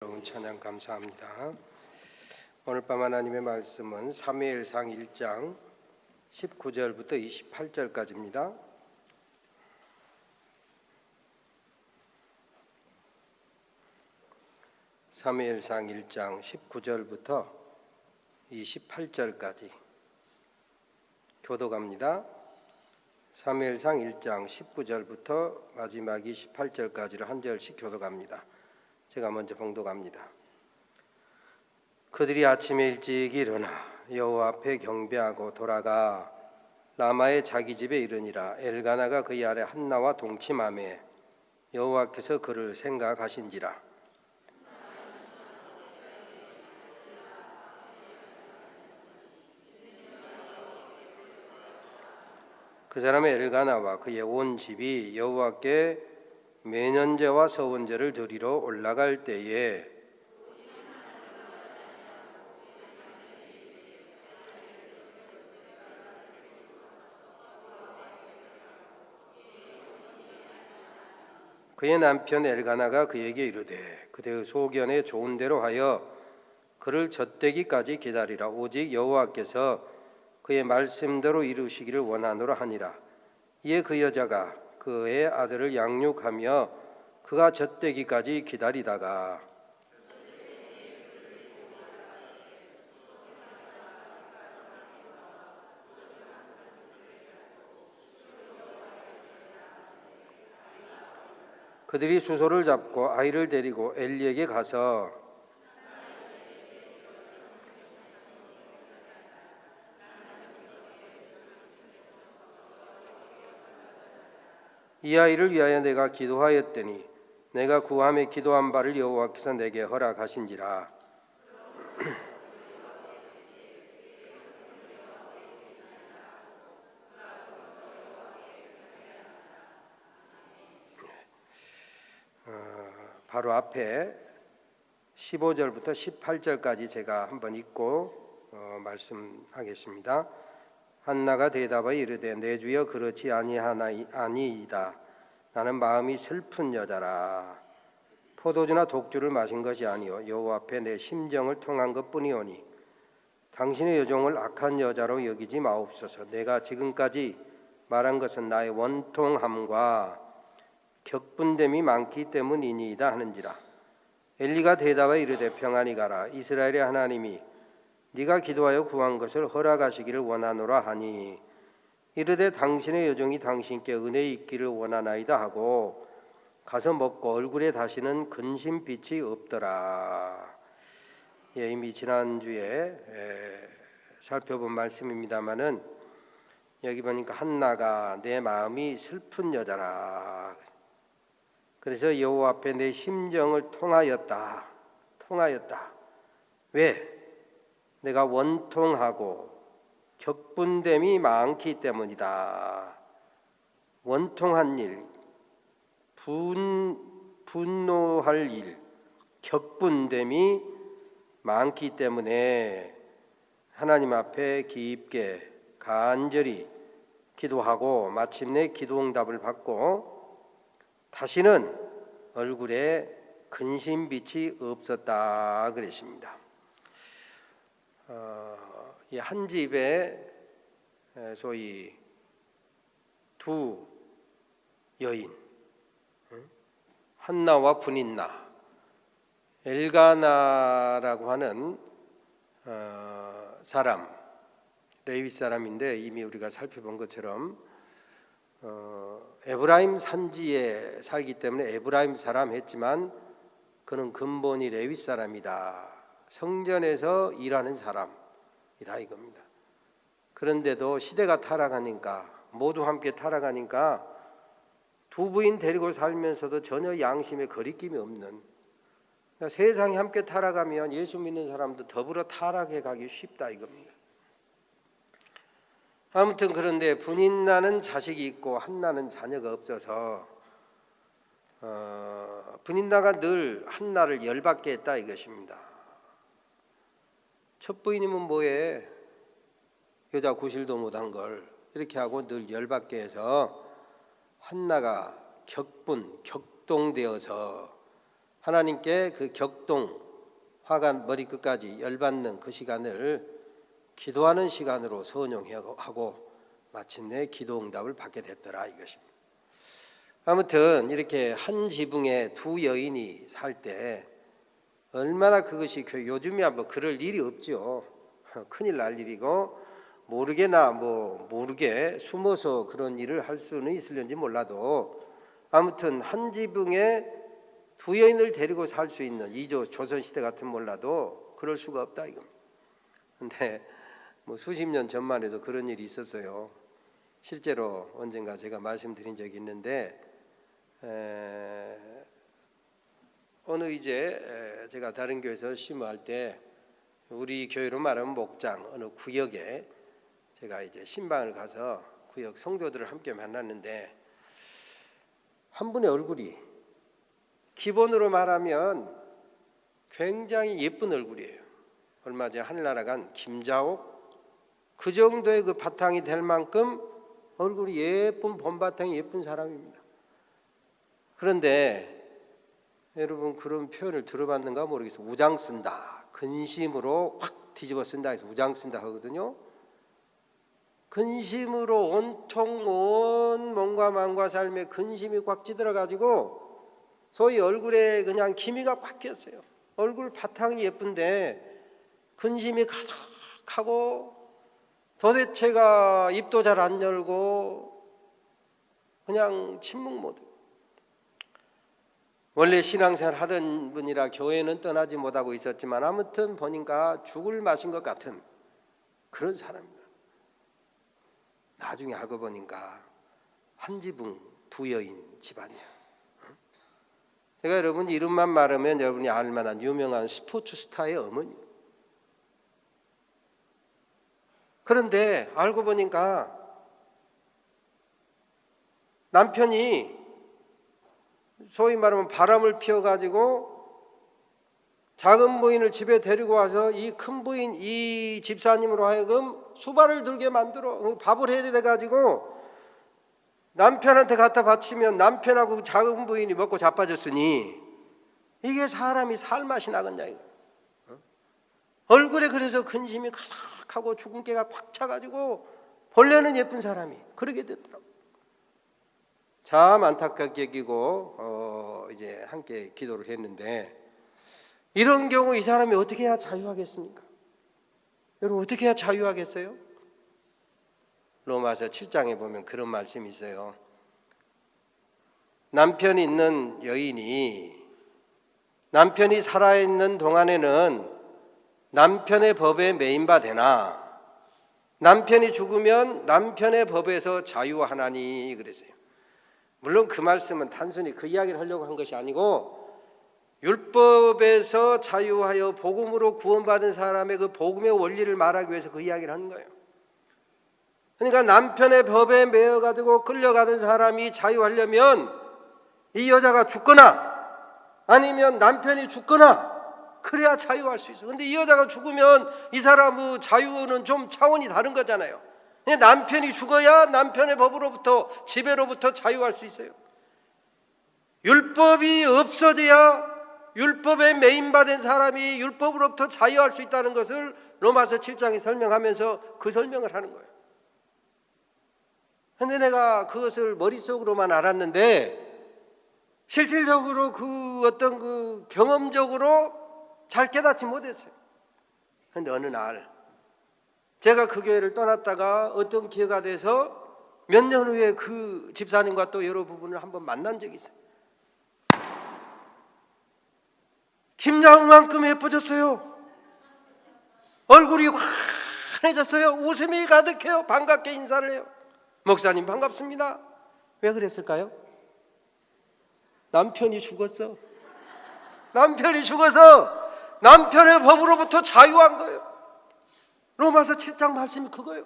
좋은 찬양 감사합니다. 오늘 밤 하나님의 말씀은 사무엘상 1장 19절부터 28절까지입니다. 사무엘상 1장 19절부터 28절까지 교독합니다. 사무엘상 1장 19절부터 마지막 28절까지를 한 절씩 교독합니다. 제가 먼저 봉독합니다. 그들이 아침에 일찍 일어나 여호와 앞에 경배하고 돌아가 라마의 자기 집에 이르니라. 엘가나가 그의 아내 한나와 동침하매 여호와께서 그를 생각하신지라. 그 사람의 엘가나와 그의 온 집이 여호와께 매년제와 서원제를 드리러 올라갈 때에 그의 남편 엘가나가 그에게 이르되 그대의 소견에 좋은 대로 하여 그를 젖대기까지 기다리라. 오직 여호와께서 그의 말씀대로 이루시기를 원하노라 하니라. 이에 그 여자가 그의 아들을 양육하며 그가 젖대기까지 기다리다가 그들이 수소를 잡고 아이를 데리고 엘리에게 가서 이 아이를 위하여 내가 기도하였더니 내가 구함에 기도한 바를 여호와께서 내게 허락하신지라. 바로 앞에 15절부터 18절까지 제가 한번 읽고 말씀하겠습니다. 한나가 대답하여 이르되 내 주여 그렇지 아니이다. 나는 마음이 슬픈 여자라. 포도주나 독주를 마신 것이 아니요 여호와 앞에 내 심정을 통한 것뿐이오니 당신의 여종을 악한 여자로 여기지 마옵소서. 내가 지금까지 말한 것은 나의 원통함과 격분됨이 많기 때문이니이다 하는지라. 엘리가 대답하여 이르되 평안히 가라. 이스라엘의 하나님이 네가 기도하여 구한 것을 허락하시기를 원하노라 하니 이르되 당신의 여종이 당신께 은혜 있기를 원하나이다 하고 가서 먹고 얼굴에 다시는 근심빛이 없더라. 이미 지난주에 살펴본 말씀입니다마는 여기 보니까 한나가 내 마음이 슬픈 여자라. 그래서 여호와 앞에 내 심정을 통하였다. 왜? 내가 원통하고 격분됨이 많기 때문이다. 원통한 일, 분노할 일, 격분됨이 많기 때문에 하나님 앞에 깊게 간절히 기도하고 마침내 기도 응답을 받고 다시는 얼굴에 근심빛이 없었다 그랬습니다. 이 한 집에 소위 두 여인, 한나와 브닌나, 엘가나라고 하는 사람, 레위 사람인데 이미 우리가 살펴본 것처럼 에브라임 산지에 살기 때문에 에브라임 사람 했지만 그는 근본이 레위 사람이다. 성전에서 일하는 사람이다 이겁니다. 그런데도 시대가 타락하니까 모두 함께 타락하니까 두 부인 데리고 살면서도 전혀 양심에 거리낌이 없는, 그러니까 세상이 함께 타락하면 예수 믿는 사람도 더불어 타락해 가기 쉽다 이겁니다. 아무튼 그런데 브닌나는 자식이 있고 한나는 자녀가 없어서 브닌나가 늘 한나를 열받게 했다 이것입니다. 첫 부인이면 뭐해? 여자 구실도 못한 걸 이렇게 하고 늘 열받게 해서 한나가 격동되어서 하나님께 그 격동, 화가 머리끝까지 열받는 그 시간을 기도하는 시간으로 선용하고 마침내 기도 응답을 받게 됐더라 이것입니다. 아무튼 이렇게 한 지붕에 두 여인이 살 때 얼마나 그것이 요즘이야 뭐 그럴 일이 없죠. 큰일 날 일이고 모르게 숨어서 그런 일을 할 수는 있을는지 몰라도 아무튼 한 지붕에 두 여인을 데리고 살 수 있는 조선시대 같으면 몰라도 그럴 수가 없다 이겁니다. 근데 뭐 수십 년 전만 해도 그런 일이 있었어요. 실제로 언젠가 제가 말씀드린 적이 있는데 어느 제가 다른 교회에서 심호할 때 우리 교회로 말하면 목장 어느 구역에 제가 신방을 가서 구역 성도들을 함께 만났는데 한 분의 얼굴이 기본으로 말하면 굉장히 예쁜 얼굴이에요. 얼마 전에 하늘나라 간 김자옥 그 정도의 그 바탕이 될 만큼 얼굴이 예쁜 봄바탕이 예쁜 사람입니다. 그런데 여러분 그런 표현을 들어봤는가 모르겠어요. 우장 쓴다. 근심으로 확 뒤집어 쓴다 해서 우장 쓴다 하거든요. 근심으로 온통 온 몸과 마음과 삶에 근심이 꽉 찌들어 가지고 소위 얼굴에 그냥 기미가 꽉 꼈어요. 얼굴 바탕이 예쁜데 근심이 가득하고 도대체가 입도 잘 안 열고 그냥 침묵 모드. 원래 신앙생활 하던 분이라 교회는 떠나지 못하고 있었지만 아무튼 보니까 죽을 맛인 것 같은 그런 사람입니다. 나중에 알고 보니까 한 지붕 두 여인 집안이에요. 제가 여러분 이름만 말하면 여러분이 알만한 유명한 스포츠 스타의 어머니. 그런데 알고 보니까 남편이 소위 말하면 바람을 피워가지고 작은 부인을 집에 데리고 와서 이 큰 부인 이 집사님으로 하여금 수발을 들게 만들어 밥을 해야 돼가지고 남편한테 갖다 바치면 남편하고 작은 부인이 먹고 자빠졌으니 이게 사람이 살 맛이 나겠냐 이거. 얼굴에 그래서 근심이 가득하고 주근깨가 꽉 차가지고 본래는 예쁜 사람이 그러게 됐더라고. 참 안타깝게 여기고 이제 함께 기도를 했는데 이런 경우 이 사람이 어떻게 해야 자유하겠습니까? 여러분 어떻게 해야 자유하겠어요? 로마서 7장에 보면 그런 말씀이 있어요. 남편이 있는 여인이 남편이 살아있는 동안에는 남편의 법에 매인바 되나 남편이 죽으면 남편의 법에서 자유하나니 그랬어요. 물론 그 말씀은 단순히 그 이야기를 하려고 한 것이 아니고 율법에서 자유하여 복음으로 구원받은 사람의 그 복음의 원리를 말하기 위해서 그 이야기를 하는 거예요. 그러니까 남편의 법에 매여가지고 끌려가던 사람이 자유하려면 이 여자가 죽거나 아니면 남편이 죽거나 그래야 자유할 수 있어요. 근데 이 여자가 죽으면 이 사람의 자유는 좀 차원이 다른 거잖아요. 남편이 죽어야 남편의 법으로부터 지배로부터 자유할 수 있어요. 율법이 없어져야 율법에 매인받은 사람이 율법으로부터 자유할 수 있다는 것을 로마서 7장이 설명하면서 그 설명을 하는 거예요. 그런데 내가 그것을 머릿속으로만 알았는데 실질적으로 그 어떤 그 경험적으로 잘 깨닫지 못했어요. 그런데 어느 날 제가 그 교회를 떠났다가 어떤 기회가 돼서 몇 년 후에 그 집사님과 또 여러 부분을 한번 만난 적이 있어요. 김장만큼 예뻐졌어요. 얼굴이 환해졌어요. 웃음이 가득해요. 반갑게 인사를 해요. 목사님 반갑습니다. 왜 그랬을까요? 남편이 죽었어. 남편이 죽어서 남편의 법으로부터 자유한 거예요. 로마서 7장 말씀이 그거예요.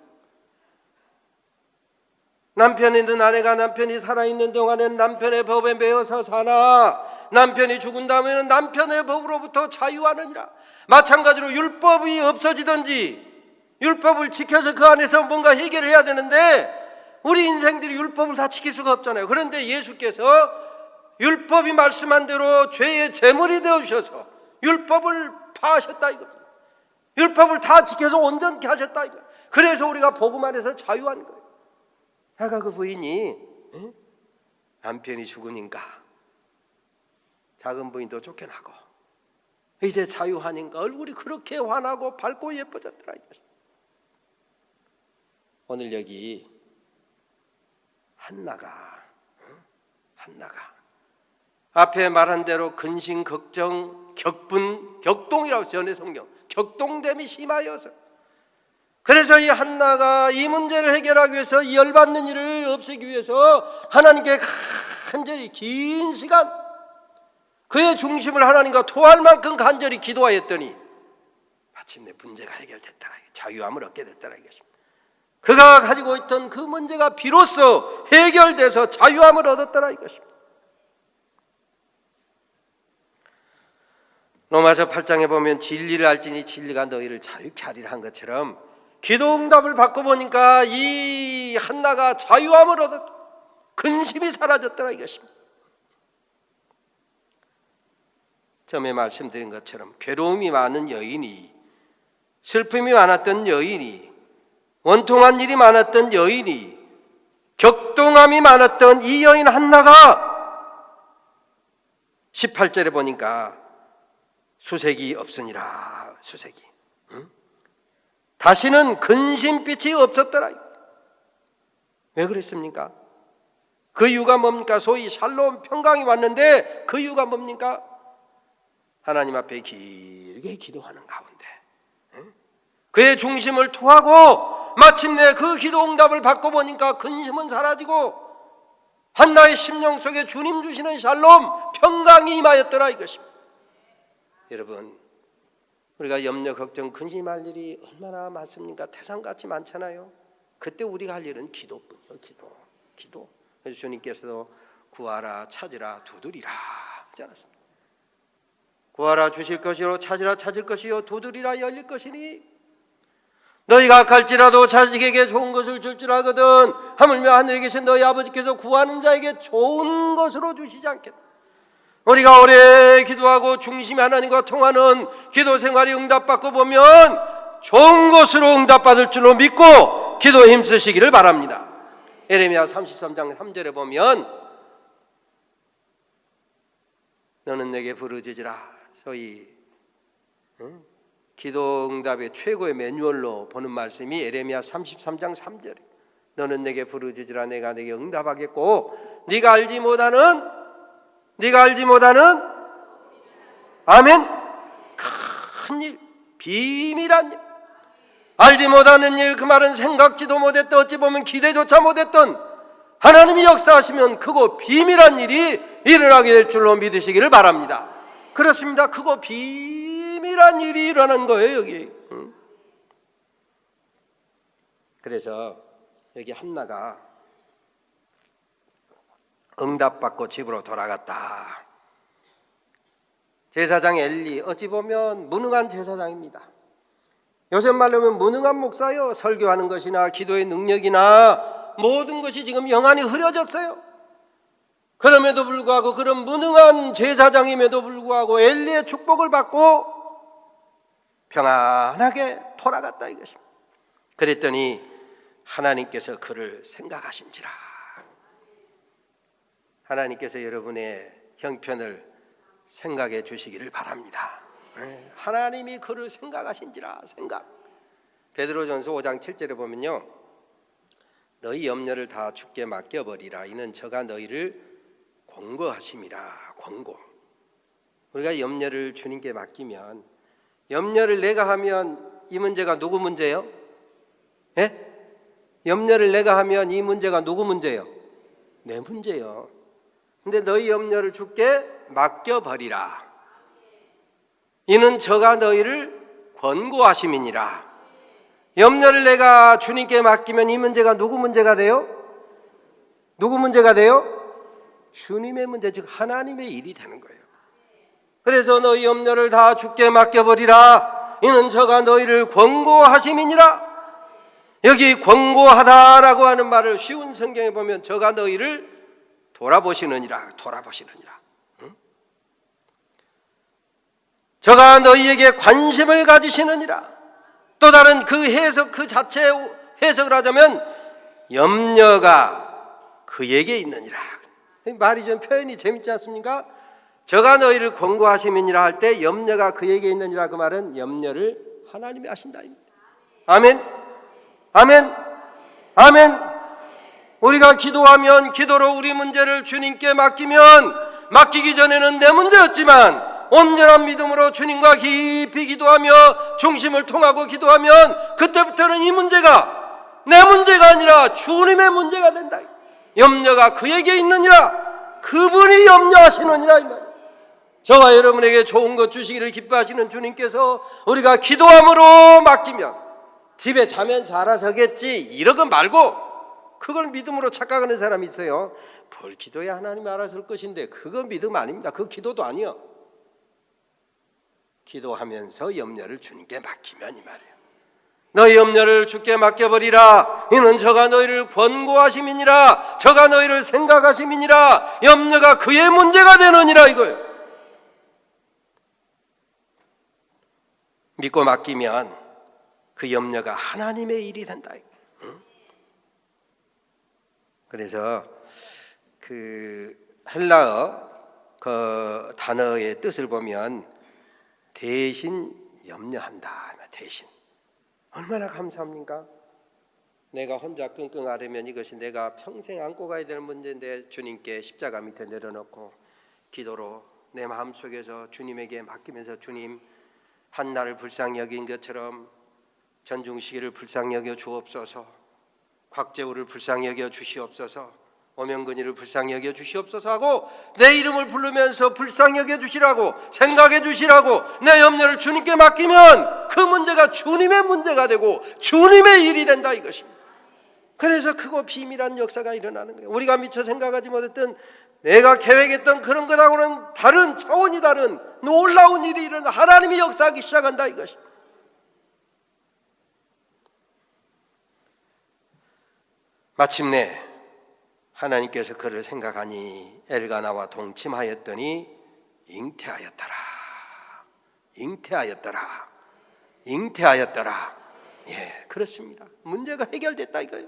남편이든 아내가 남편이 살아있는 동안에는 남편의 법에 매여서 사나 남편이 죽은 다음에는 남편의 법으로부터 자유하느니라. 마찬가지로 율법이 없어지든지 율법을 지켜서 그 안에서 뭔가 해결을 해야 되는데 우리 인생들이 율법을 다 지킬 수가 없잖아요. 그런데 예수께서 율법이 말씀한 대로 죄의 제물이 되어주셔서 율법을 파하셨다 이겁니다. 율법을 다 지켜서 온전케 하셨다 이거예요. 그래서 우리가 복음 안에서 자유한 거예요. 아까 그 부인이 남편이 죽으니까 작은 부인도 쫓겨나고 이제 자유하니까 얼굴이 그렇게 환하고 밝고 예뻐졌더라. 오늘 여기 한나가 앞에 말한 대로 근심, 걱정, 격분, 격동이라고 전해 성경 격동됨이 심하여서 그래서 이 한나가 이 문제를 해결하기 위해서 이 열받는 일을 없애기 위해서 하나님께 간절히 긴 시간 그의 중심을 하나님과 토할 만큼 간절히 기도하였더니 마침내 문제가 해결됐더라. 자유함을 얻게 됐더라 이것입니다. 그가 가지고 있던 그 문제가 비로소 해결돼서 자유함을 얻었더라 이것입니다. 로마서 8장에 보면 진리를 알지니 진리가 너희를 자유케 하리라 한 것처럼 기도 응답을 받고 보니까 이 한나가 자유함을 얻었다. 근심이 사라졌더라 이것입니다. 처음에 말씀드린 것처럼 괴로움이 많은 여인이, 슬픔이 많았던 여인이, 원통한 일이 많았던 여인이, 격동함이 많았던 이 여인 한나가 18절에 보니까 수색이 없으니라. 수색이 다시는 근심빛이 없었더라. 왜 그랬습니까? 그 이유가 뭡니까? 소위 샬롬 평강이 왔는데 그 이유가 뭡니까? 하나님 앞에 길게 기도하는 가운데 그의 중심을 토하고 마침내 그 기도 응답을 받고 보니까 근심은 사라지고 한나의 심령 속에 주님 주시는 샬롬 평강이 임하였더라 이것입니다. 여러분, 우리가 염려, 걱정, 근심할 일이 얼마나 많습니까? 태산같이 많잖아요. 그때 우리가 할 일은 기도뿐이요. 기도. 그래서 주님께서도 구하라, 찾으라, 두드리라 하지 않았습니까? 구하라 주실 것이요, 찾으라 찾을 것이요, 두드리라 열릴 것이니 너희가 갈지라도 자식에게 좋은 것을 줄 줄 알거든 하물며 하늘에 계신 너희 아버지께서 구하는 자에게 좋은 것으로 주시지 않겠다. 우리가 오래 기도하고 중심이 하나님과 통하는 기도 생활이 응답받고 보면 좋은 것으로 응답받을 줄로 믿고 기도에 힘쓰시기를 바랍니다. 예레미야 33장 3절에 보면 너는 내게 부르짖으라. 소위 기도 응답의 최고의 매뉴얼로 보는 말씀이 예레미야 33장 3절에 너는 내게 부르짖으라. 내가 내게 응답하겠고 네가 알지 못하는 아멘 큰일 비밀한 일 알지 못하는 일 그 말은 생각지도 못했던 어찌 보면 기대조차 못했던 하나님이 역사하시면 크고 비밀한 일이 일어나게 될 줄로 믿으시기를 바랍니다. 그렇습니다. 크고 비밀한 일이 일어나는 거예요 여기. 그래서 여기 한나가 응답받고 집으로 돌아갔다. 제사장 엘리 어찌 보면 무능한 제사장입니다. 요새 말로 하면 무능한 목사요. 설교하는 것이나 기도의 능력이나 모든 것이 지금 영안이 흐려졌어요. 그럼에도 불구하고 그런 무능한 제사장임에도 불구하고 엘리의 축복을 받고 평안하게 돌아갔다 이것입니다. 그랬더니 하나님께서 그를 생각하신지라. 하나님께서 여러분의 형편을 생각해 주시기를 바랍니다. 하나님이 그를 생각하신지라. 생각. 베드로전서 5장 7절에 보면요, 너희 염려를 다 주께 맡겨버리라. 이는 저가 너희를 권고하심이라. 권고. 우리가 염려를 주님께 맡기면, 염려를 내가 하면 이 문제가 누구 문제예요? 예? 염려를 내가 하면 이 문제가 누구 문제예요? 내 문제예요. 근데 너희 염려를 주께 맡겨버리라. 이는 저가 너희를 권고하심이니라. 염려를 내가 주님께 맡기면 이 문제가 누구 문제가 돼요? 누구 문제가 돼요? 주님의 문제, 즉 하나님의 일이 되는 거예요. 그래서 너희 염려를 다 주께 맡겨버리라. 이는 저가 너희를 권고하심이니라. 여기 권고하다라고 하는 말을 쉬운 성경에 보면 저가 너희를 돌아보시느니라. 응? 저가 너희에게 관심을 가지시느니라. 또 다른 그 해석, 그 자체의 해석을 하자면 염려가 그에게 있느니라. 말이 좀 표현이 재밌지 않습니까? 저가 너희를 권고하심이니라 할 때 염려가 그에게 있느니라, 그 말은 염려를 하나님이 하신다. 아멘. 아멘. 아멘. 우리가 기도하면 기도로 우리 문제를 주님께 맡기면, 맡기기 전에는 내 문제였지만 온전한 믿음으로 주님과 깊이 기도하며 중심을 통하고 기도하면 그때부터는 이 문제가 내 문제가 아니라 주님의 문제가 된다. 염려가 그에게 있느니라. 그분이 염려하시느니라 이 말이에요. 저와 여러분에게 좋은 것 주시기를 기뻐하시는 주님께서 우리가 기도함으로 맡기면 집에 자면서 알아서 하겠지 이러고 말고, 그걸 믿음으로 착각하는 사람이 있어요. 뭘 기도해야 하나님이 알아서 할 것인데, 그거 믿음 아닙니다. 그 기도도 아니요. 기도하면서 염려를 주님께 맡기면 이 말이에요. 너희 염려를 주께 맡겨버리라. 이는 저가 너희를 권고하심이니라. 저가 너희를 생각하심이니라. 염려가 그의 문제가 되느니라 이거예요. 믿고 맡기면 그 염려가 하나님의 일이 된다. 그래서 그 헬라어 그 단어의 뜻을 보면 대신 염려한다. 대신. 얼마나 감사합니까? 내가 혼자 끙끙 앓으면 이것이 내가 평생 안고 가야 될 문제인데 주님께 십자가 밑에 내려놓고 기도로 내 마음속에서 주님에게 맡기면서, 주님, 한나를 불쌍히 여긴 것처럼 전중시기를 불쌍히 여겨 주옵소서, 곽재우를 불쌍히 여겨 주시옵소서, 오명근이를 불쌍히 여겨 주시옵소서 하고 내 이름을 부르면서 불쌍히 여겨 주시라고, 생각해 주시라고 내 염려를 주님께 맡기면 그 문제가 주님의 문제가 되고 주님의 일이 된다 이것입니다. 그래서 크고 비밀한 역사가 일어나는 거예요. 우리가 미처 생각하지 못했던, 내가 계획했던 그런 것하고는 다른, 차원이 다른 놀라운 일이 일어나 하나님이 역사하기 시작한다 이것입니다. 마침내 하나님께서 그를 생각하니 엘가나와 동침하였더니 잉태하였더라. 예, 그렇습니다. 문제가 해결됐다 이거예요.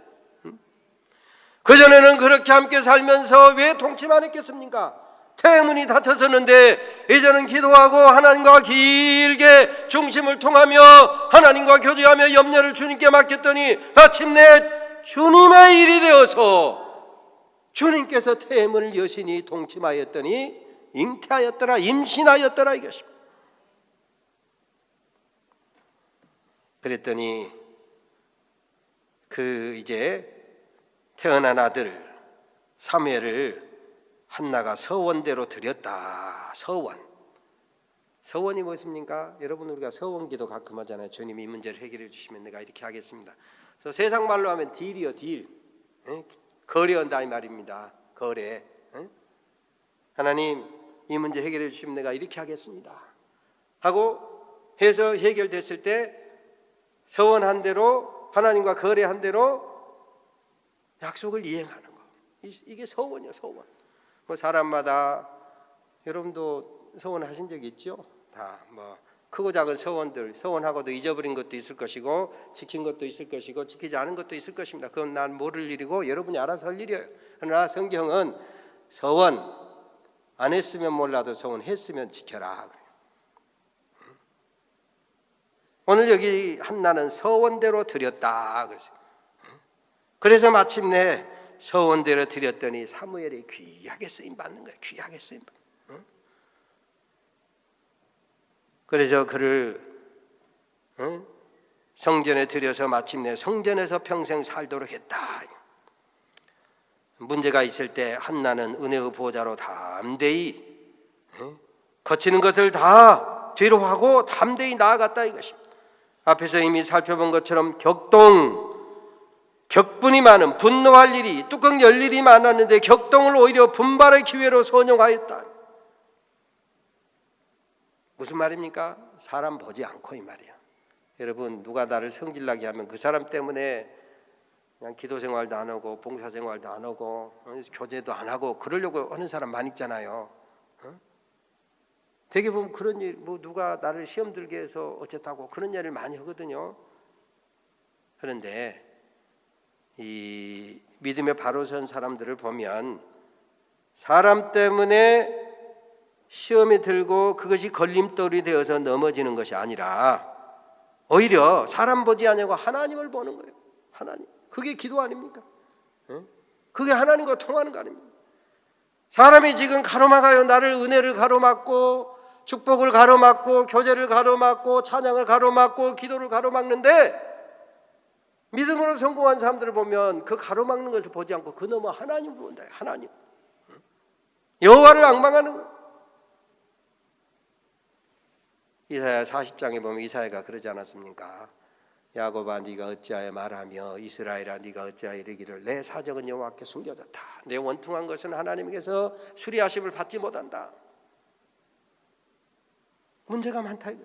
그전에는 그렇게 함께 살면서 왜 동침 안 했겠습니까? 태문이 닫혔었는데 이제는 기도하고 하나님과 길게 중심을 통하며 하나님과 교제하며 염려를 주님께 맡겼더니 마침내 주님의 일이 되어서 주님께서 태문을 여신이 동침하였더니 잉태하였더라, 임신하였더라 이것입니다. 그랬더니 그 이제 태어난 아들 사무엘을 한나가 서원대로 드렸다. 서원이 무엇입니까? 여러분, 우리가 서원기도 가끔 하잖아요. 주님이 이 문제를 해결해 주시면 내가 이렇게 하겠습니다. 그래서 세상 말로 하면 딜이요, 딜. 거래한다 이 말입니다. 거래. 하나님 이 문제 해결해 주시면 내가 이렇게 하겠습니다 하고 해서 해결됐을 때 서원한 대로, 하나님과 거래한 대로 약속을 이행하는 거. 이게 서원이에요, 서원. 뭐 사람마다, 여러분도 서원하신 적이 있죠? 다 뭐 크고 작은 서원들, 서원하고도 잊어버린 것도 있을 것이고 지킨 것도 있을 것이고 지키지 않은 것도 있을 것입니다. 그건 난 모를 일이고 여러분이 알아서 할 일이에요. 그러나 성경은 서원 안 했으면 몰라도 서원했으면 지켜라. 오늘 여기 한나는 서원대로 드렸다. 그래서 마침내 서원대로 드렸더니 사무엘이 귀하게 쓰임 받는 거예요. 귀하게 쓰임 받는 거예요. 그래서 그를 성전에 들여서 마침내 성전에서 평생 살도록 했다. 문제가 있을 때 한나는 은혜의 보호자로 담대히 거치는 것을 다 뒤로 하고 담대히 나아갔다 이것입니다. 앞에서 이미 살펴본 것처럼 격분이 많은, 분노할 일이, 뚜껑 열 일이 많았는데 격동을 오히려 분발의 기회로 선용하였다. 무슨 말입니까? 사람 보지 않고 이 말이야. 여러분, 누가 나를 성질나게 하면 그 사람 때문에 그냥 기도 생활도 안 하고 봉사 생활도 안 하고 교제도 안 하고 그러려고 하는 사람 많이 있잖아요. 되게 보면 그런 일, 뭐 누가 나를 시험 들게 해서 어쨌다고 그런 일을 많이 하거든요. 그런데 이 믿음에 바로 선 사람들을 보면 사람 때문에 시험이 들고 그것이 걸림돌이 되어서 넘어지는 것이 아니라 오히려 사람 보지 않냐고 하나님을 보는 거예요. 하나님. 그게 기도 아닙니까? 그게 하나님과 통하는 거 아닙니까? 사람이 지금 가로막아요. 나를 은혜를 가로막고 축복을 가로막고 교제를 가로막고 찬양을 가로막고 기도를 가로막는데 믿음으로 성공한 사람들을 보면 그 가로막는 것을 보지 않고 그 너머 하나님을 본다. 하나님. 여호와를 앙망하는 거예요. 이사야 40장에 보면 이사야가 그러지 않았습니까? 야곱아 네가 어찌하여 말하며 이스라엘아 네가 어찌하여 이르기를 내 사정은 여호와께 숨겨졌다. 내 원통한 것은 하나님께서 수리하심을 받지 못한다. 문제가 많다 이거.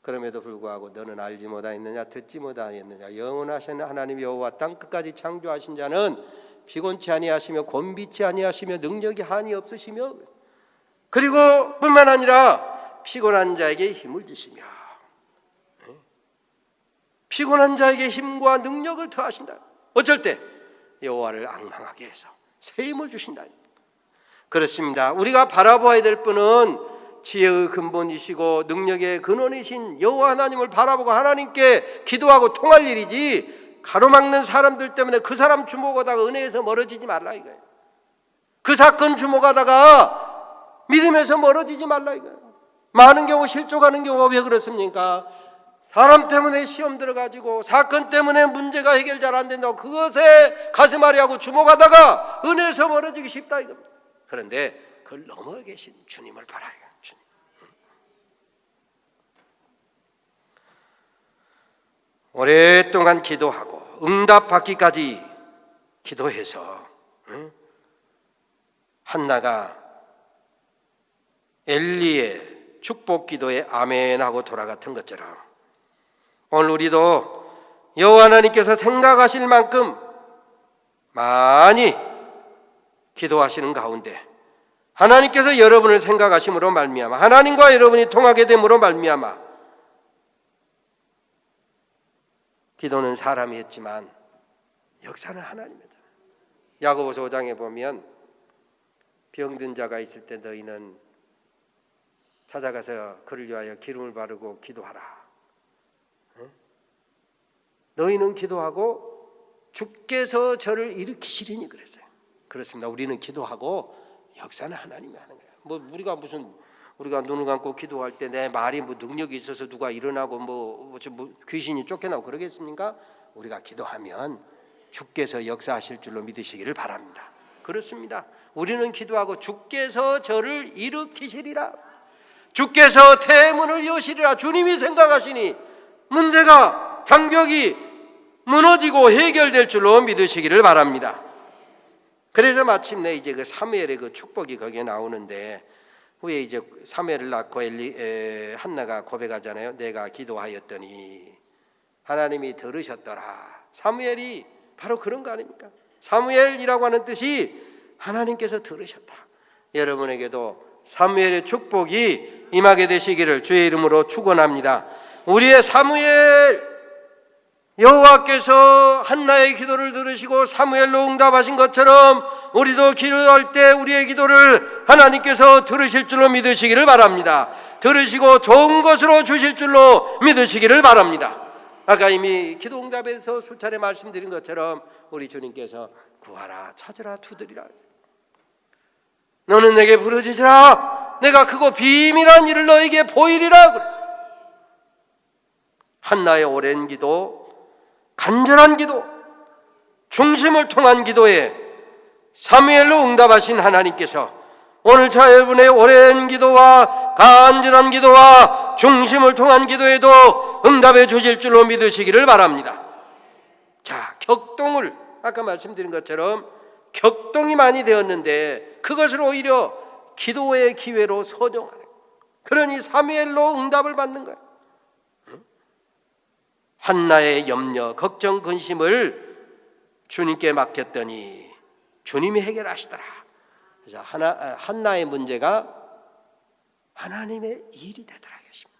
그럼에도 불구하고 너는 알지 못하였느냐 듣지 못하였느냐 영원하신 하나님 여호와 땅 끝까지 창조하신 자는 피곤치 아니하시며 곤비치 아니하시며 능력이 한이 없으시며 그리고 뿐만 아니라 피곤한 자에게 힘을 주시며 피곤한 자에게 힘과 능력을 더하신다. 어쩔 때 여호와를 앙망하게 해서 새 힘을 주신다. 그렇습니다. 우리가 바라보아야 될 분은 지혜의 근본이시고 능력의 근원이신 여호와 하나님을 바라보고 하나님께 기도하고 통할 일이지 가로막는 사람들 때문에 그 사람 주목하다가 은혜에서 멀어지지 말라 이거예요. 그 사건 주목하다가 믿음에서 멀어지지 말라 이거예요. 많은 경우 실족하는 경우가 왜 그렇습니까? 사람 때문에 시험 들어가지고 사건 때문에 문제가 해결 잘 안 된다고 그것에 가슴앓이하고 주목하다가 은혜에서 멀어지기 쉽다 이겁니다. 그런데 그걸 넘어 계신 주님을 바라요. 주님. 오랫동안 기도하고 응답받기까지 기도해서 한나가 엘리의 축복 기도에 아멘하고 돌아갔던 것처럼 오늘 우리도 여호와 하나님께서 생각하실 만큼 많이 기도하시는 가운데 하나님께서 여러분을 생각하심으로 말미암아 하나님과 여러분이 통하게 됨으로 말미암아 기도는 사람이 했지만 역사는 하나님이 했잖아요. 야고보서 5장에 보면 병든 자가 있을 때 너희는 찾아가서 그를 위하여 기름을 바르고 기도하라. 너희는 기도하고 주께서 저를 일으키시리니 그랬어요. 그렇습니다. 우리는 기도하고 역사는 하나님이 하는 거예요. 뭐 우리가 눈을 감고 기도할 때 내 말이 뭐 능력이 있어서 누가 일어나고 뭐 귀신이 쫓겨나고 그러겠습니까? 우리가 기도하면 주께서 역사하실 줄로 믿으시기를 바랍니다. 그렇습니다. 우리는 기도하고 주께서 저를 일으키시리라. 주께서 태문을 여시리라. 주님이 생각하시니 문제가 장벽이 무너지고 해결될 줄로 믿으시기를 바랍니다. 그래서 마침내 이제 그 사무엘의 그 축복이 거기에 나오는데 후에 이제 사무엘을 낳고 한나가 고백하잖아요. 내가 기도하였더니 하나님이 들으셨더라. 사무엘이 바로 그런 거 아닙니까? 사무엘이라고 하는 뜻이 하나님께서 들으셨다. 여러분에게도 사무엘의 축복이 임하게 되시기를 주의 이름으로 축원합니다. 우리의 사무엘 여호와께서 한나의 기도를 들으시고 사무엘로 응답하신 것처럼 우리도 기도할 때 우리의 기도를 하나님께서 들으실 줄로 믿으시기를 바랍니다. 들으시고 좋은 것으로 주실 줄로 믿으시기를 바랍니다. 아까 이미 기도 응답에서 수차례 말씀드린 것처럼 우리 주님께서 구하라 찾으라 두드리라. 너는 내게 부르짖으라. 내가 크고 비밀한 일을 너에게 보이리라 그랬어요. 한나의 오랜 기도, 간절한 기도, 중심을 통한 기도에 사무엘로 응답하신 하나님께서 오늘 저 여러분의 오랜 기도와 간절한 기도와 중심을 통한 기도에도 응답해 주실 줄로 믿으시기를 바랍니다. 자, 격동을 아까 말씀드린 것처럼 격동이 많이 되었는데 그것을 오히려 기도의 기회로 선용하는, 그러니 사무엘로 응답을 받는 거예요. 한나의 염려, 걱정, 근심을 주님께 맡겼더니 주님이 해결하시더라. 그래서 한나의 문제가 하나님의 일이 되더라 이것입니다.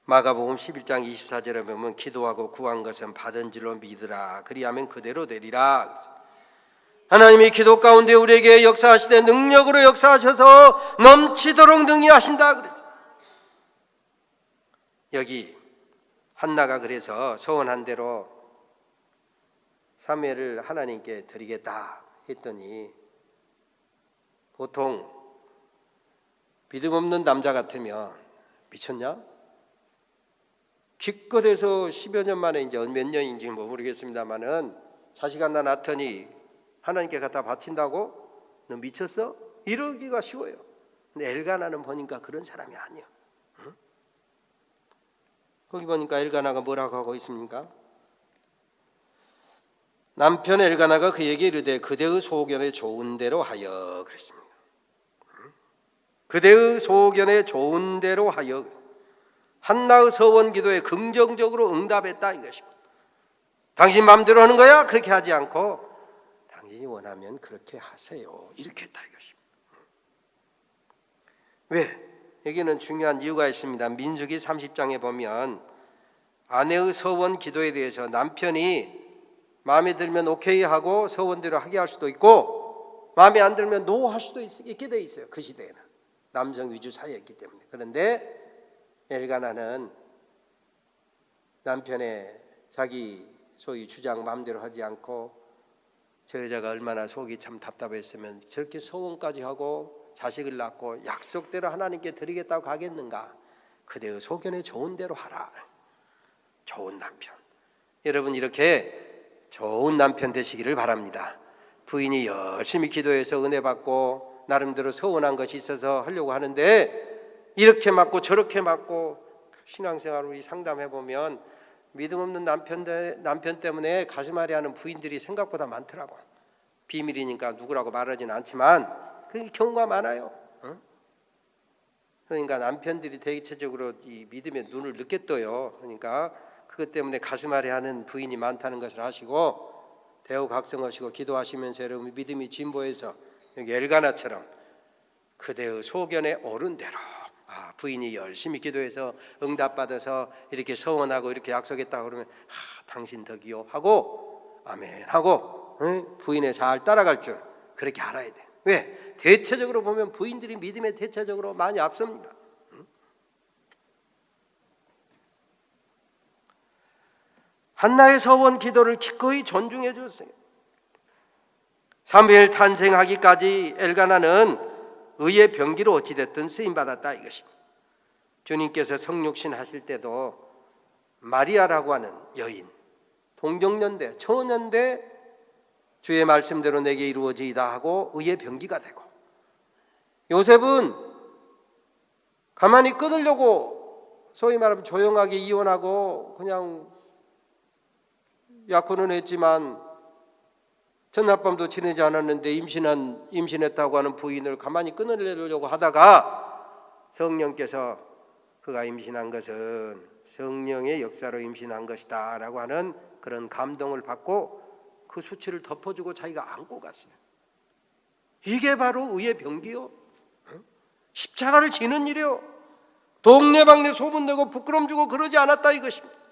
마가복음 11장 24절에 보면 기도하고 구한 것은 받은 줄로 믿으라. 그리하면 그대로 되리라. 하나님이 기도 가운데 우리에게 역사하시되 능력으로 역사하셔서 넘치도록 능히 하신다 그랬어요. 여기 한나가 그래서 소원한 대로 사무엘을 하나님께 드리겠다 했더니 보통 믿음 없는 남자 같으면 미쳤냐? 기껏해서 10여 년 만에 이제 몇 년인지 모르겠습니다만은 자식 하나 낳더니 하나님께 갖다 바친다고? 너 미쳤어? 이러기가 쉬워요. 근데 엘가나는 보니까 그런 사람이 아니야. 응? 거기 보니까 엘가나가 뭐라고 하고 있습니까? 남편 엘가나가 그에게 이르되 그대의 소견에 좋은 대로 하여 그랬습니다. 그대의 소견에 좋은 대로 하여 한나의 서원 기도에 긍정적으로 응답했다 이것입니다. 당신 마음대로 하는 거야? 그렇게 하지 않고 당신이 원하면 그렇게 하세요. 이렇게 했다 이것입니다. 왜? 여기는 중요한 이유가 있습니다. 민수기 30장에 보면 아내의 서원 기도에 대해서 남편이 마음에 들면 오케이 하고 서원대로 하게 할 수도 있고 마음에 안 들면 노 할 수도 있게 돼 있어요. 그 시대에는 남성 위주 사회였기 때문에. 그런데 엘가나는 남편의 자기 소위 주장 마음대로 하지 않고 저 여자가 얼마나 속이 참 답답했으면 저렇게 서원까지 하고 자식을 낳고 약속대로 하나님께 드리겠다고 가겠는가. 그대의 소견에 좋은 대로 하라. 좋은 남편. 여러분 이렇게 좋은 남편 되시기를 바랍니다. 부인이 열심히 기도해서 은혜 받고 나름대로 서원한 것이 있어서 하려고 하는데 이렇게 맞고 저렇게 맞고 신앙생활 우리 상담해 보면 믿음 없는 남편 때문에 가슴앓이하는 부인들이 생각보다 많더라고. 비밀이니까 누구라고 말하지는 않지만 그 경우가 많아요. 그러니까 남편들이 대체적으로 이 믿음의 눈을 늦게 떠요. 그러니까 그것 때문에 가슴앓이하는 부인이 많다는 것을 아시고 대우각성하시고 기도하시면서 여러분 믿음이 진보해서 여기 엘가나처럼 그대의 소견에 옳은 대로 부인이 열심히 기도해서 응답받아서 이렇게 서원하고 이렇게 약속했다 그러면 당신 덕이요 하고 아멘 하고 부인의 잘 따라갈 줄 그렇게 알아야 돼. 왜? 대체적으로 보면 부인들이 믿음에 대체적으로 많이 앞섭니다. 한나의 서원 기도를 기꺼이 존중해 줬어요. 사무엘 탄생하기까지 엘가나는 의의 병기로 어찌됐든 쓰임받았다 이것입니다. 주님께서 성육신 하실 때도 마리아라고 하는 여인 동정년대 처녀인데 주의 말씀대로 내게 이루어지이다 하고 의의 병기가 되고 요셉은 가만히 끊으려고 소위 말하면 조용하게 이혼하고 그냥 약혼은 했지만 전날밤도 지내지 않았는데 임신했다고 하는 부인을 가만히 끊으려고 하다가 성령께서 그가 임신한 것은 성령의 역사로 임신한 것이다 라고 하는 그런 감동을 받고 그 수치를 덮어주고 자기가 안고 갔어요. 이게 바로 의의 병기요. 십자가를 지는 일이요. 동네방네 소문내고 부끄럼 주고 그러지 않았다 이것입니다.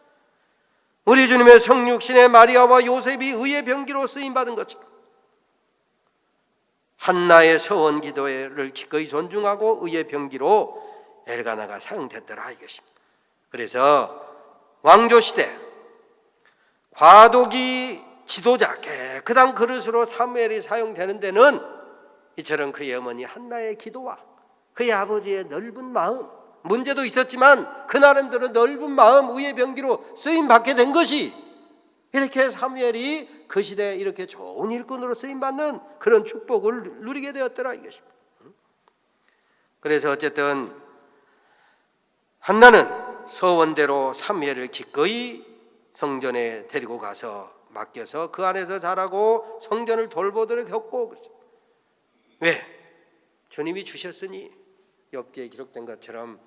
우리 주님의 성육신의 마리아와 요셉이 의의 병기로 쓰임받은 것처럼 한나의 서원 기도를 기꺼이 존중하고 의의 병기로 엘가나가 사용됐더라 이것입니다. 그래서 왕조시대 과도기 지도자 깨끗한 그릇으로 사무엘이 사용되는 데는 이처럼 그의 어머니 한나의 기도와 그의 아버지의 넓은 마음 문제도 있었지만 그 나름대로 넓은 마음 의의 병기로 쓰임받게 된 것이 이렇게 사무엘이 그 시대에 이렇게 좋은 일꾼으로 쓰임받는 그런 축복을 누리게 되었더라 이것입니다. 그래서 어쨌든 한나는 서원대로 사무엘을 기꺼이 성전에 데리고 가서 맡겨서 그 안에서 자라고 성전을 돌보도록 했고 그렇죠. 왜? 주님이 주셨으니 욥기에 기록된 것처럼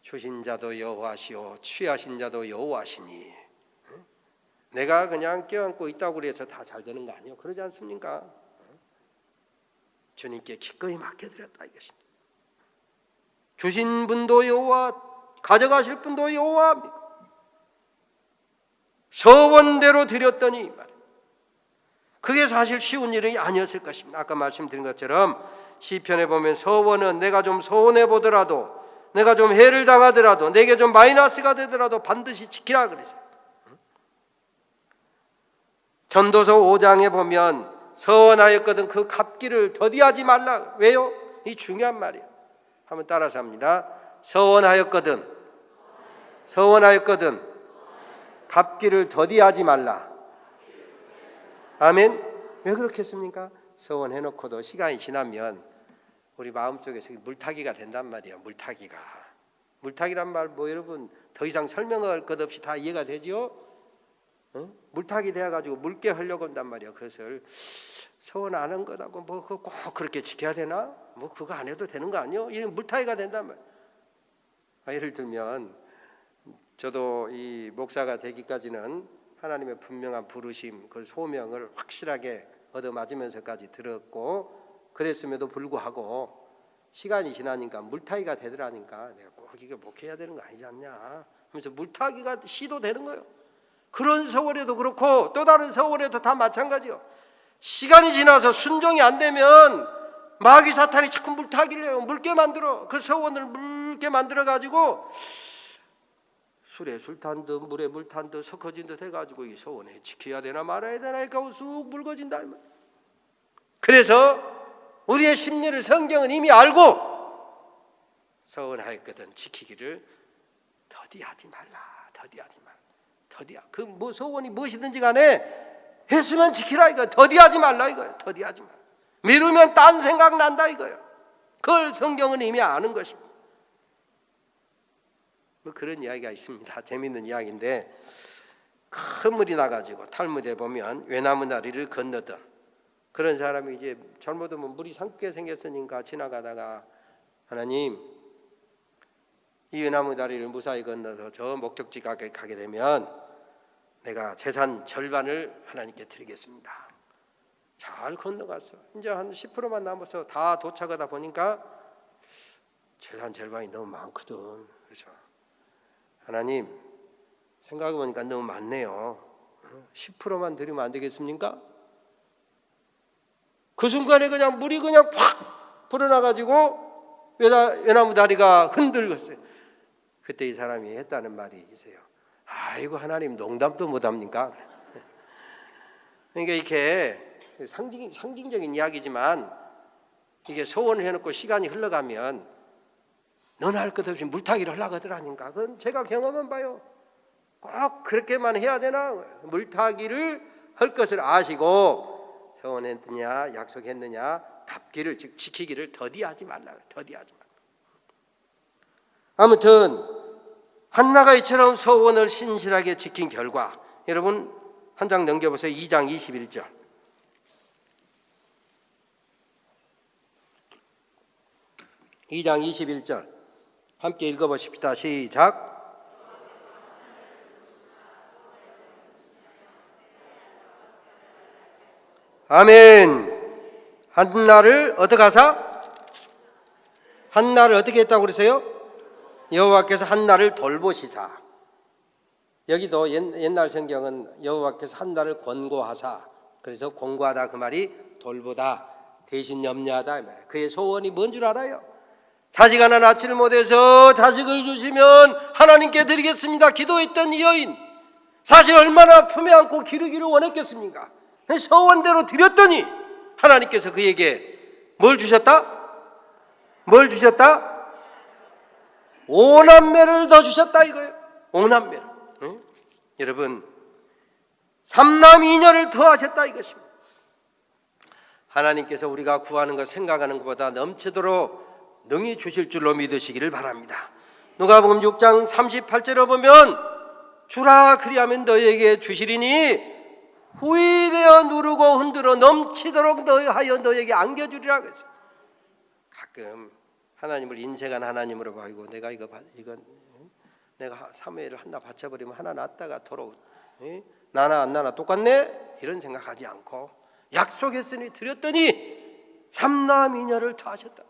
주신 자도 여호와시오 취하신 자도 여호와시니 내가 그냥 껴안고 있다고 그래서 다 잘 되는 거 아니에요. 그러지 않습니까? 주님께 기꺼이 맡겨드렸다 이것입니다. 주신 분도 여호와, 가져가실 분도 여호와입니다. 서원대로 드렸더니 말입니다. 그게 사실 쉬운 일이 아니었을 것입니다. 아까 말씀드린 것처럼 시편에 보면 서원은 내가 좀 서운해 보더라도, 내가 좀 해를 당하더라도, 내게 좀 마이너스가 되더라도 반드시 지키라 그랬어요. 전도서 5장에 보면 서원하였거든 그 갚기를 더디하지 말라. 왜요? 이 중요한 말이에요. 한번 따라서 합니다. 서원하였거든 갚기를 더디하지 말라. 아멘. 왜 그렇겠습니까? 서원해놓고도 시간이 지나면 우리 마음속에서 물타기가 된단 말이에요. 물타기란 말 뭐 여러분 더 이상 설명할 것 없이 다 이해가 되죠? 물타기 돼가지고 물게 하려고 한단 말이에요. 그것을 서원 안 한 거다고 뭐 꼭 그렇게 지켜야 되나? 뭐 그거 안 해도 되는 거 아니요? 이런 물타기가 된단 말이에요. 예를 들면 저도 이 목사가 되기까지는 하나님의 분명한 부르심, 그 소명을 확실하게 얻어맞으면서까지 들었고, 그랬음에도 불구하고 시간이 지나니까 물타기가 되더라니까 내가 꼭 이거 목회해야 되는 거 아니지 않냐 하면서 물타기가 시도되는 거예요. 그런 서원에도 그렇고 또 다른 서원에도 다 마찬가지요. 시간이 지나서 순종이 안 되면 마귀 사탄이 자꾸 물타기를 해요. 물게 만들어. 그 서원을 물게 만들어 가지고 술에 술 탄 듯 물에 물 탄 듯 섞어진 듯 해가지고 이 서원에 지켜야 되나 말아야 되나 하니까 쑥 묽어진다. 그래서 우리의 심리를 성경은 이미 알고 서원하였거든 지키기를 더디하지 말라. 그 뭐 서원이 무엇이든지 간에 했으면 지키라 이거. 더디하지 말라 이거예요. 더디하지 말라. 미루면 딴 생각 난다 이거예요. 그걸 성경은 이미 아는 것입니다. 뭐 그런 이야기가 있습니다. 재밌는 이야기인데, 큰 물이 나가지고 탈무드에 보면 외나무 다리를 건너던 그런 사람이 이제 잘못하면 물이 삼게 생겼으니까 지나가다가 하나님, 이 외나무 다리를 무사히 건너서 저 목적지 가게 되면 내가 재산 절반을 하나님께 드리겠습니다. 잘 건너갔어. 이제 한 10%만 남아서 다 도착하다 보니까 재산 절반이 너무 많거든. 그래서 하나님, 생각해보니까 너무 많네요. 10%만 드리면 안 되겠습니까? 그 순간에 그냥 물이 그냥 팍 불어나가지고 외나무 다리가 흔들렸어요. 그때 이 사람이 했다는 말이 있어요. 아이고 하나님, 농담도 못합니까? 그러니까 이렇게 상징적인 이야기지만 이게 소원을 해놓고 시간이 흘러가면 너는 할 것 없이 물타기를 하려고 하더라니까. 그건 제가 경험한 바요. 꼭 그렇게만 해야 되나? 물타기를 할 것을 아시고 서원했느냐 약속했느냐 갚기를, 즉 지키기를 더디하지 말라. 더디하지 말라. 아무튼 한나가 이처럼 서원을 신실하게 지킨 결과, 여러분 한 장 넘겨보세요. 2장 21절. 2장 21절 함께 읽어보십시다. 시작. 아멘. 한나를 어떻게 하사? 한나를 어떻게 했다고 그러세요? 여호와께서 한나를 돌보시사. 여기도 옛날 성경은 여호와께서 한나를 권고하사, 그래서 권고하다 그 말이 돌보다, 대신 염려하다. 그의 소원이 뭔 줄 알아요? 자식 하나 낳지를 못해서 자식을 주시면 하나님께 드리겠습니다 기도했던 이 여인, 사실 얼마나 품에 안고 기르기를 원했겠습니까? 서원대로 드렸더니 하나님께서 그에게 뭘 주셨다? 뭘 주셨다? 5남매를 더 주셨다 이거예요. 5남매를. 응? 여러분 3남 2녀를 더 하셨다 이것입니다. 하나님께서 우리가 구하는 것 생각하는 것보다 넘치도록 능히 주실 줄로 믿으시기를 바랍니다. 누가복음 6장 38절에 보면 주라 그리하면 너희에게 주시리니 후이되어 누르고 흔들어 넘치도록 하여 너희에게 안겨주리라 그랬어요. 가끔 하나님을 인색한 하나님으로 봐이고 내가 이거 내가 사무엘을 하나 바쳐버리면 하나 낳다가 도로 나나 안 나나 똑같네? 이런 생각하지 않고 약속했으니 드렸더니 삼남이녀를 더하셨다.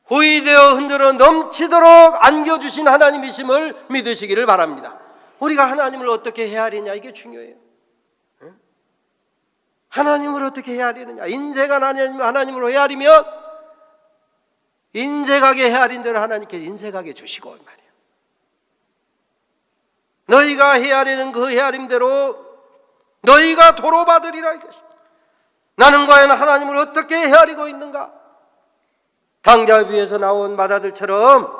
후이되어 흔들어 넘치도록 안겨주신 하나님이심을 믿으시기를 바랍니다. 우리가 하나님을 어떻게 헤아리냐, 이게 중요해요. 하나님을 어떻게 헤아리느냐. 인색한 하나님으로 헤아리면 인색하게 헤아린 대로 하나님께 인색하게 주시고 말이에요. 너희가 헤아리는 그 헤아림대로 너희가 도로 받으리라 이것입니다. 나는 과연 하나님을 어떻게 헤아리고 있는가? 당자비에서 나온 마다들처럼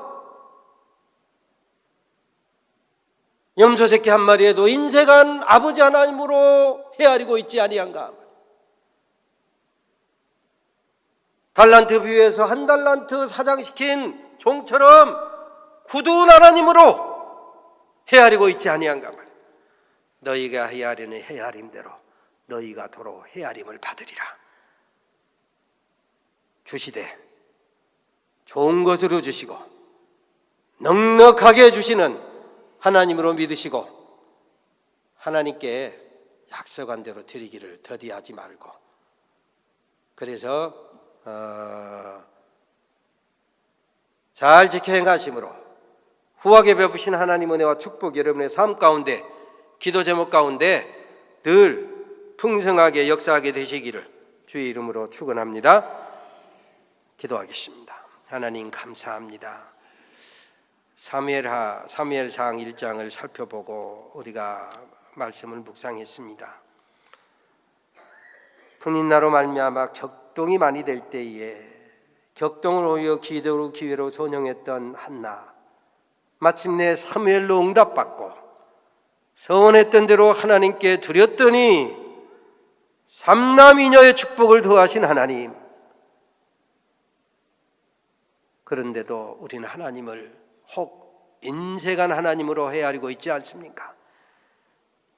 염소 새끼 한 마리에도 인색한 아버지 하나님으로 헤아리고 있지 아니한가? 달란트 비유에서 한 달란트 사장시킨 종처럼 굳은 하나님으로 헤아리고 있지 아니한가 말이야. 너희가 헤아리는 헤아림대로 너희가 도로 헤아림을 받으리라. 주시되 좋은 것으로 주시고 넉넉하게 주시는 하나님으로 믿으시고 하나님께 약속한 대로 드리기를 더디하지 말고, 그래서 잘 지켜 행하심으로 후하게 베푸신 하나님 은혜와 축복이 여러분의 삶 가운데, 기도 제목 가운데 늘 풍성하게 역사하게 되시기를 주의 이름으로 축원합니다. 기도하겠습니다. 하나님 감사합니다. 사무엘상 1장을 살펴보고 우리가 말씀을 묵상했습니다. 분인나로 말미암아 격동이 많이 될 때에 격동을 오히려 기회로 선용했던 한나, 마침내 사무엘로 응답받고 서원했던 대로 하나님께 드렸더니 삼남이녀의 축복을 더하신 하나님. 그런데도 우리는 하나님을 혹 인색한 하나님으로 헤아리고 있지 않습니까?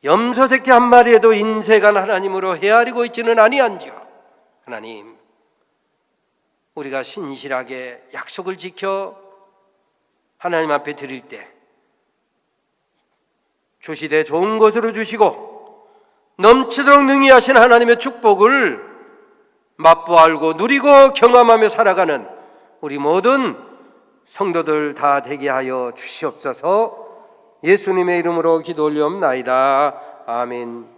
염소 새끼 한 마리에도 인색한 하나님으로 헤아리고 있지는 아니한지요. 하나님, 우리가 신실하게 약속을 지켜 하나님 앞에 드릴 때 주시되 좋은 것으로 주시고 넘치도록 능히 하신 하나님의 축복을 맛보알고 누리고 경험하며 살아가는 우리 모든 성도들 다 되게 하여 주시옵소서. 예수님의 이름으로 기도 올리옵나이다. 아멘.